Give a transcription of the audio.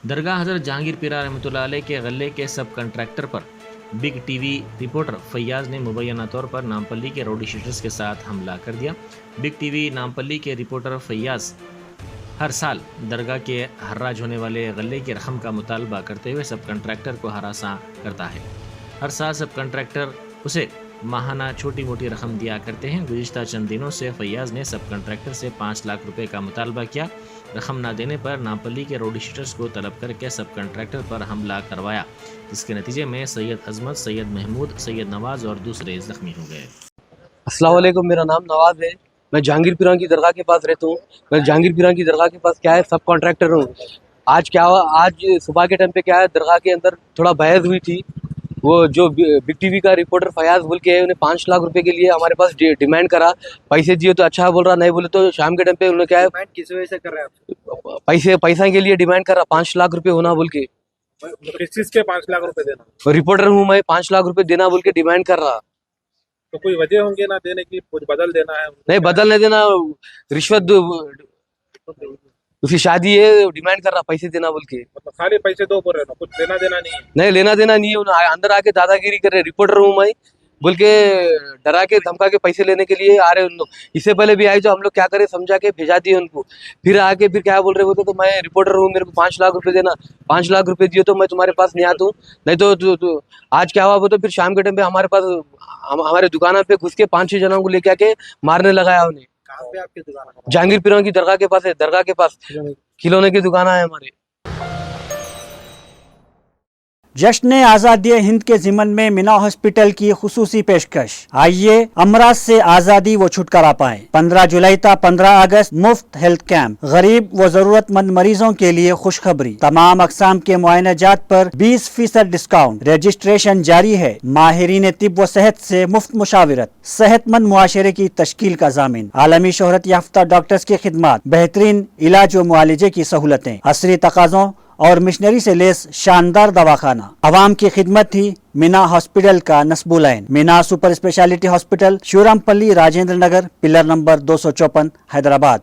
दरगाह हज़रत जहांगीर पीरा रहमतुल्लाह अलैह के गले के सब कंट्रैक्टर पर बिग टीवी रिपोर्टर फैयाज ने मुबैना तौर पर नामपल्ली के रोडी शीटर्स के साथ हमला कर दिया। बिग टीवी नामपल्ली के रिपोर्टर फैयाज हर साल दरगाह के हर्राज होने वाले गले की रकम का मुतालबा करते हुए सब कंट्रैक्टर को हरासा करता है। हर साल सब कंट्रैक्टर उसे माहाना छोटी मोटी रकम दिया करते हैं। गुज़िश्ता चंद दिनों से फैयाज ने सब कंट्रैक्टर से 5 लाख रुपए का मुतालबा किया। रकम ना देने पर नामपल्ली के रोडी शीटर्स को तलब करके सब कंट्रैक्टर पर हमला करवाया, जिसके नतीजे में सैयद अजमत, सैयद महमूद, सैयद नवाज और दूसरे जख्मी हो गए। अस्सलाम वालेकुम, मेरा नाम नवाज है। मैं जहांगीर पीरा की दरगाह के पास रहता हूँ। मैं जहांगीर पीरा की दरगाह के पास क्या है, सब कॉन्ट्रैक्टर हूँ। आज क्या हुआ, आज सुबह के टाइम पे क्या है, दरगाह के अंदर थोड़ा बहस हुई थी। वो जो बिग टीवी का रिपोर्टर फयाज बोल के है, उन्हें 5 लाख रुपए के लिए हमारे पास डिमांड करा। पैसे दिए तो अच्छा बोल रहा, नहीं बोले तो शाम के टाइम पे उन्होंने क्या है, किस वजह से कर रहे हैं आप? पैसा के लिए डिमांड कर रहा, 5 लाख रुपए होना बोल के। किस चीज के 5 लाख रुपए देना? रिपोर्टर हूँ मैं, 5 लाख रुपए देना बोल के डिमांड कर रहा। तो कोई वजह होंगे ना देने की, कुछ बदल देना है? नहीं, बदल नहीं देना, रिश्वत उसकी शादी है, डिमांड कर रहा पैसे देना बोल के। मतलब खाली पैसे दो बोल रहे हो, कुछ लेना देना नहीं है? नहीं, लेना देना नहीं है। उन्हें अंदर आके दादागिरी कर रहे, रिपोर्टर हूँ मैं बोल के, डरा के धमका के पैसे लेने के लिए आ रहे उन लोग। इससे पहले भी आए, तो हम लोग क्या करें, समझा के भेजा दिए उनको। फिर आके फिर क्या बोल रहे बोलते, तो मैं रिपोर्टर हूँ, मेरे को 5 लाख रुपए देना। 5 लाख रुपए दिए तो मैं तुम्हारे पास नहीं आता हूँ, नहीं तो आज क्या हुआ वो, तो फिर शाम के टाइम पे हमारे पास हमारे दुकान पे घुस के 5-6 जनों को लेके आके मारने लगाया उन्हें। कहाँ पे आपकी दुकान है? जहांगीर पीरा की दरगाह के पास है, दरगाह के पास खिलौने की दुकान है हमारे। जश्न आज़ादी हिंद के ज़िमन में मीना हॉस्पिटल की खुसूसी पेशकश। आइए अमराज से आज़ादी व छुटकारा पाएं। 15 जुलाई तक 15 अगस्त मुफ्त हेल्थ कैंप। गरीब व जरूरतमंद मरीजों के लिए खुशखबरी। तमाम अकसाम के मुआयनाजात पर 20% डिस्काउंट। रजिस्ट्रेशन जारी है। माहिरीन तिब व सेहत से मुफ्त मुशावरत। सेहतमंद मुआशरे की तश्कील का जामिन। आलमी शोहरत याफ्ता डॉक्टर्स की खिदमत। बेहतरीन इलाज व मुआलजे की सहूलतें। असरी तकाज़ों और मिशनरी से लेस शानदार दवाखाना। आवाम की खिदमत थी मीना हॉस्पिटल का नस्बुलैन। Meena super speciality hospital, Shurampalli, Rajendra Nagar, pillar number 254, Hyderabad.